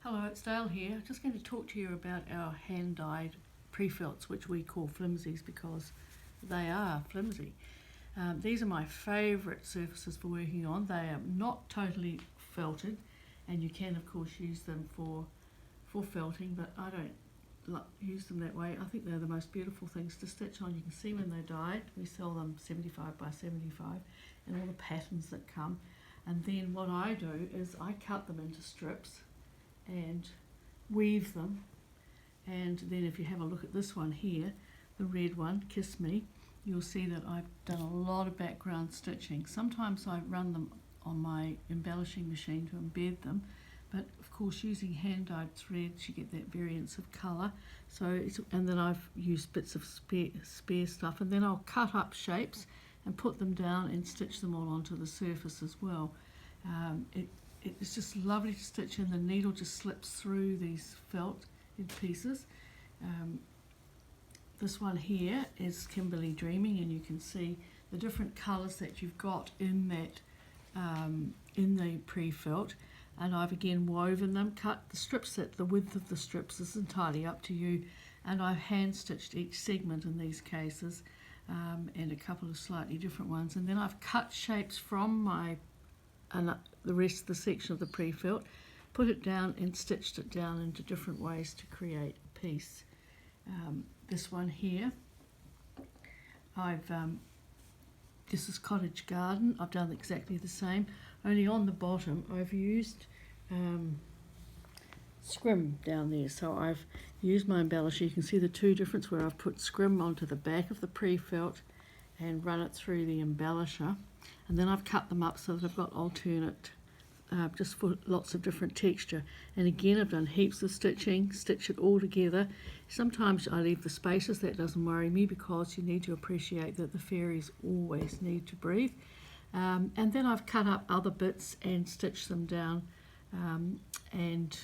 Hello, it's Dale here. I'm just going to talk to you about our hand-dyed prefelts, which we call flimsies because they are flimsy. These are my favourite surfaces for working on. They are not totally felted, and you can of course use them for felting, but I don't use them that way. I think they're the most beautiful things to stitch on. You can see when they're dyed. We sell them 75 by 75 and all the patterns that come. And then what I do is I cut them into strips and weave them, and then if you have a look at this one here, the red one, Kiss Me, you'll see that I've done a lot of background stitching. Sometimes I run them on my embellishing machine to embed them, but of course using hand-dyed threads you get that variance of colour. And then I've used bits of spare stuff, and then I'll cut up shapes and put them down and stitch them all onto the surface as well. It's just lovely to stitch in. The needle just slips through these felt in pieces. This one here is Kimberly Dreaming, and you can see the different colours that you've got in that in the pre-felt. And I've again woven them, cut the strips. That the width of the strips is entirely up to you, and I've hand stitched each segment in these cases, and a couple of slightly different ones. And then I've cut shapes from the rest of the section of the pre-felt, put it down and stitched it down into different ways to create a piece. This one here, this is Cottage Garden. I've done exactly the same, only on the bottom I've used scrim down there. So I've used my embellisher. You can see the two difference where I've put scrim onto the back of the pre-felt and run it through the embellisher, and then I've cut them up so that I've got alternate, just for lots of different texture. And again, I've done heaps of stitching, stitch it all together. Sometimes I leave the spaces. That doesn't worry me because you need to appreciate that the fairies always need to breathe. And then I've cut up other bits and stitched them down, and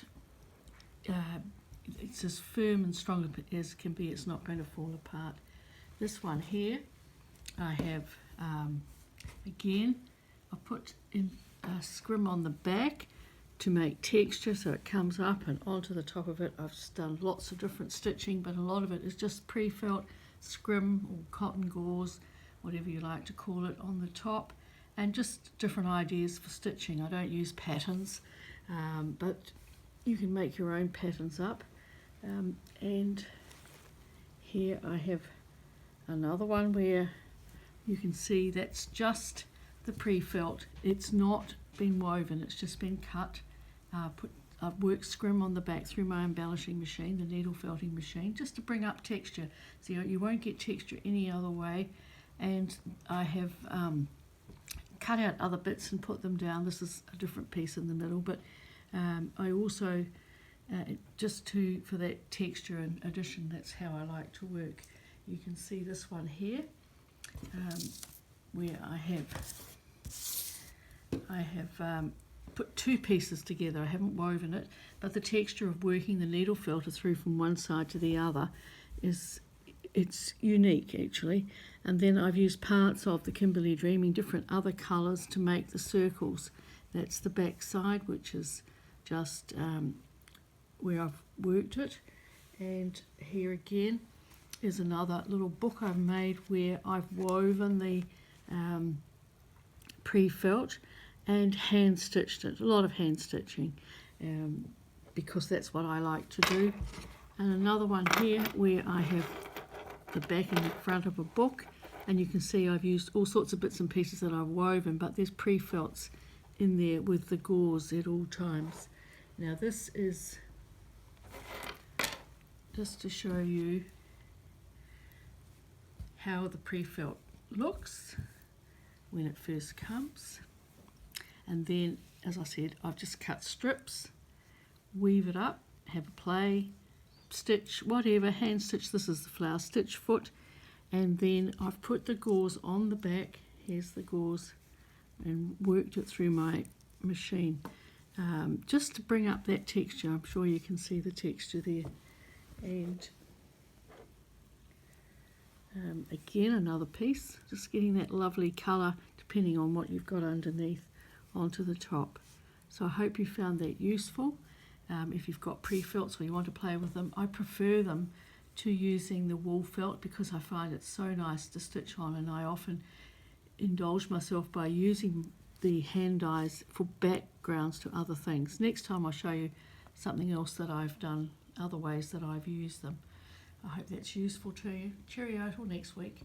it's as firm and strong as can be. It's not going to fall apart. This one here, I have again, I put in a scrim on the back to make texture so it comes up, and onto the top of it I've just done lots of different stitching, but a lot of it is just pre-felt scrim or cotton gauze, whatever you like to call it, on the top, and just different ideas for stitching. I don't use patterns, but you can make your own patterns up. And here I have another one where you can see that's just the pre-felt. It's not been woven, it's just been cut. I've worked scrim on the back through my embellishing machine, the needle felting machine, just to bring up texture. So you won't get texture any other way. And I have cut out other bits and put them down. This is a different piece in the middle, but I also, for that texture and addition, that's how I like to work. You can see this one here, where I have put two pieces together. I haven't woven it, but the texture of working the needle felter through from one side to the other it's unique actually. And then I've used parts of the Kimberly Dreaming, different other colours, to make the circles. That's the back side, which is just where I've worked it. And here again is another little book I've made where I've woven the pre-felt and hand stitched it. A lot of hand stitching, because that's what I like to do. And another one here where I have the back and the front of a book, and you can see I've used all sorts of bits and pieces that I've woven, but there's pre-felts in there with the gauze at all times. Now this is just to show you how the pre-felt looks when it first comes. And then, as I said, I've just cut strips, weave it up, have a play, stitch, whatever, hand stitch. This is the flower stitch foot, and then I've put the gauze on the back. Here's the gauze, and worked it through my machine, just to bring up that texture. I'm sure you can see the texture there. And again, another piece, just getting that lovely colour depending on what you've got underneath onto the top. So I hope you found that useful, if you've got pre-felts or you want to play with them. I prefer them to using the wool felt because I find it so nice to stitch on, and I often indulge myself by using the hand dyes for backgrounds to other things. Next time I'll show you something else that I've done, other ways that I've used them. I hope that's useful to you. Cheerio till next week.